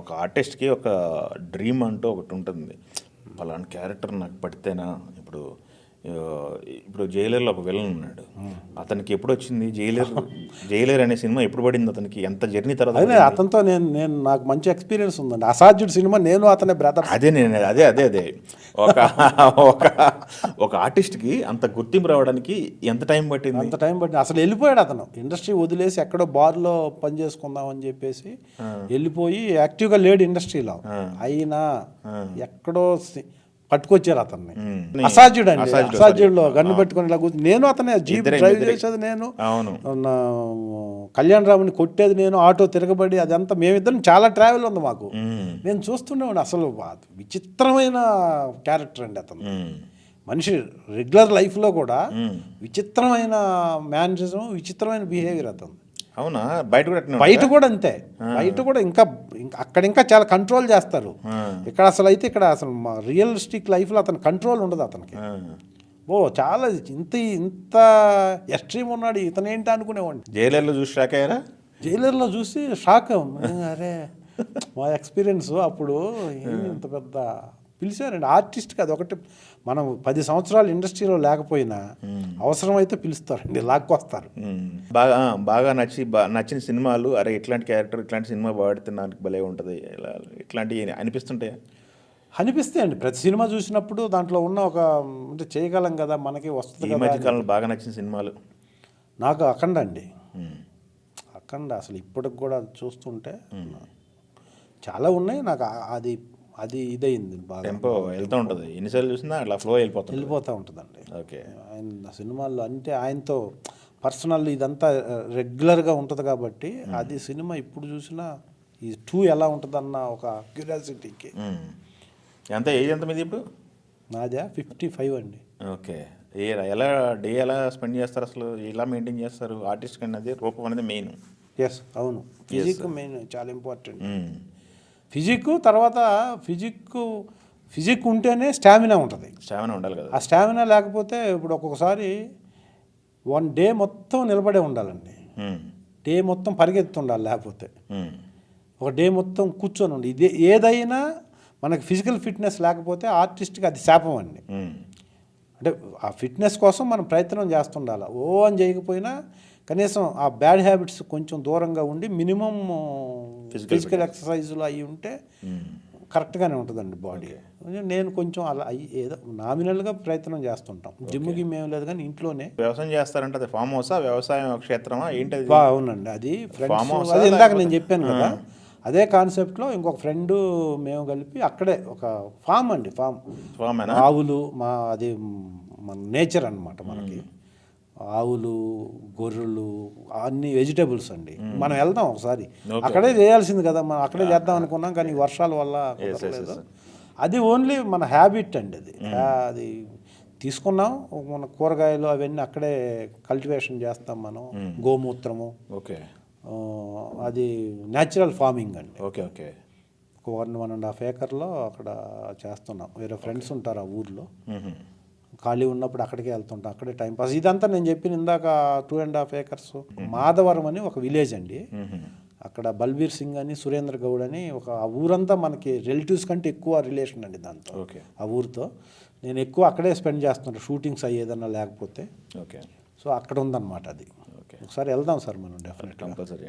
ఒక ఆర్టిస్ట్కి ఒక డ్రీమ్ అంటూ ఒకటి ఉంటుంది. పలానా క్యారెక్టర్ నాకు పడితేనా, ఇప్పుడు ఇప్పుడు జైలర్లో ఒక విలన్ ఉన్నాడు, అతనికి ఎప్పుడు వచ్చింది జైలర్ అనే సినిమా ఎప్పుడు పడింది అతనికి, ఎంత జర్నీ తర్వాత అదే అతనితో నేను నాకు మంచి ఎక్స్పీరియన్స్ ఉందండి. అసాధ్యుడు సినిమా నేను అతనే బ్రదర్. అదే ఒక ఒక ఒక ఆర్టిస్ట్కి అంత గుర్తింపు రావడానికి ఎంత టైం పట్టింది? అంత టైం పట్టింది. అసలు వెళ్ళిపోయాడు అతను, ఇండస్ట్రీ వదిలేసి ఎక్కడో బార్లో పని చేసుకుందాం అని చెప్పేసి వెళ్ళిపోయి యాక్టివ్గా లేడు ఇండస్ట్రీలో. అయినా ఎక్కడో పట్టుకొచ్చారు అతన్ని. అసాధ్యుడు అండి, అసాధ్యుడిలో గన్ను పెట్టుకుని ఇలా కూర్చొని నేను అతనే జీప్ డ్రైవ్ చేసేది నేను, కళ్యాణ్ రావుని కొట్టేది నేను, ఆటో తిరగబడి అదంతా మేమిద్దరం చాలా ట్రావెల్ ఉంది మాకు. నేను చూస్తుండేవాడిని. అసలు విచిత్రమైన క్యారెక్టర్ అండి అతను. మనిషి రెగ్యులర్ లైఫ్లో కూడా విచిత్రమైన మేనరిజం, విచిత్రమైన బిహేవియర్ అతను. అవునా? బయట కూడా అంతే. బయట కూడా ఇంకా అక్కడ ఇంకా చాలా కంట్రోల్ చేస్తారు. ఇక్కడ అసలు రియలిస్టిక్ లైఫ్లో అతను కంట్రోల్ ఉండదు అతనికి. చాలా ఇంత ఎక్స్ట్రీమ్ ఉన్నాడు ఇతను ఏంటి అనుకునేవాడిని. జైలర్లో చూసి షాక్ అయ్యారా? జైలర్లో చూసి షాక్. అరే మా ఎక్స్పీరియన్స్ అప్పుడు ఇంత పెద్ద పిలిచారండి ఆర్టిస్ట్కి. అది ఒకటి, మనం 10 సంవత్సరాలు ఇండస్ట్రీలో లేకపోయినా అవసరమైతే పిలుస్తారండి, లాక్కొస్తారు. బాగా నచ్చిన సినిమాలు, అరే ఇట్లాంటి క్యారెక్టర్ ఇట్లాంటి సినిమా పాడితే నాకు భలే ఉంటుంది, ఇట్లాంటివి అనిపిస్తుంటాయా? అనిపిస్తాయండి. ప్రతి సినిమా చూసినప్పుడు దాంట్లో ఉన్న ఒక అంటే చేయగలం కదా, మనకి వస్తుంది. ఈ మధ్యకాలంలో బాగా నచ్చిన సినిమాలు నాకు అఖండ అండి. అఖండ అసలు ఇప్పటికి కూడా చూస్తుంటే చాలా ఉన్నాయి. నాకు అది ఇదయింది బాగా. టెంపో వెళ్తూ ఉంటుంది, ఎన్నిసార్లు చూసినా అట్లా ఫ్లో వెళ్ళిపోతూ ఉంటుందండి. ఓకే. ఆయన సినిమాల్లో అంటే ఆయనతో పర్సనల్ ఇదంతా రెగ్యులర్గా ఉంటుంది కాబట్టి అది సినిమా ఇప్పుడు చూసినా ఈ 2 ఎలా ఉంటుందన్న ఒక క్యూరియాసిటీకి. ఎంత ఏజ్ ఎంత మీది ఇప్పుడు? నాదే 55 అండి. ఓకే. ఎలా స్పెండ్ చేస్తారు అసలు, ఎలా మెయింటైన్ చేస్తారు? ఆర్టిస్ట్ అనేది రూపం అనేది మెయిన్. ఎస్, అవును. ఫిజిక్ మెయిన్, చాలా ఇంపార్టెంట్. ఫిజిక్ తర్వాత ఫిజిక్ ఉంటేనే స్టామినా ఉంటుంది. స్టామినా ఉండాలి కదా. ఆ స్టామినా లేకపోతే ఇప్పుడు ఒక్కొక్కసారి 1 డే మొత్తం నిలబడే ఉండాలండి. డే మొత్తం పరిగెత్తుండాలి, లేకపోతే ఒక డే మొత్తం కూర్చొని ఉండి ఇది ఏదైనా మనకి ఫిజికల్ ఫిట్నెస్ లేకపోతే ఆర్టిస్ట్కి అది శాపం అండి. అంటే ఆ ఫిట్నెస్ కోసం మనం ప్రయత్నం చేస్తుండాలి. అని చేయకపోయినా కనీసం ఆ బ్యాడ్ హ్యాబిట్స్ కొంచెం దూరంగా ఉండి మినిమం ఫిజికల్ ఎక్సర్సైజులు అవి ఉంటే కరెక్ట్గానే ఉంటుందండి బాడీ. నేను కొంచెం అలా ఏదో నామినల్గా ప్రయత్నం చేస్తుంటాం. జిమ్ గిమ్ ఏం లేదు కానీ ఇంట్లోనే. వ్యవసాయం చేస్తారంటే అది ఫామ్ హౌసా, వ్యవసాయం క్షేత్రమా ఏంటి? అవునండి, అది ఫ్రెండ్స్, అది ఇందాక నేను చెప్పాను కదా, అదే కాన్సెప్ట్లో ఇంకొక ఫ్రెండు మేము కలిపి అక్కడే ఒక ఫామ్ అండి. ఫామ్ ఆవులు, అది మన నేచర్ అన్నమాట. మనకి ఆవులు, గొర్రెలు, అన్ని వెజిటేబుల్స్ అండి. మనం వెళ్దాం ఒకసారి, అక్కడే చేయాల్సింది కదా, మనం అక్కడే చేద్దాం అనుకున్నాం కానీ వర్షాల వల్ల కుదరలేదు. అది ఓన్లీ మన హ్యాబిట్ అండి. అది తీసుకున్నాం. మన కూరగాయలు అవన్నీ అక్కడే కల్టివేషన్ చేస్తాం మనం, గోమూత్రము. ఓకే. అది న్యాచురల్ ఫార్మింగ్ అండి. Okay okay. 1.5 ఏకర్లో అక్కడ చేస్తున్నాం. వేరే ఫ్రెండ్స్ ఉంటారు ఆ ఊర్లో, ఖాళీ ఉన్నప్పుడు అక్కడికే వెళ్తుంటాం, అక్కడే టైంపాస్. ఇదంతా నేను చెప్పిన ఇందాక 2.5 ఏకర్స్ మాధవరం అని ఒక విలేజ్ అండి. అక్కడ బల్బీర్ సింగ్ అని, సురేంద్ర గౌడ్ అని ఆ ఊరంతా మనకి రిలేటివ్స్ కంటే ఎక్కువ రిలేషన్ అండి దాంతో. ఆ ఊరితో నేను ఎక్కువ అక్కడే స్పెండ్ చేస్తుంటాను, షూటింగ్స్ అయ్యేదన్నా లేకపోతే. ఓకే. సో అక్కడ ఉందన్నమాట అది. ఒకసారి వెళ్దాం సార్ మనం, డెఫినెట్గా. కంపల్సరీ.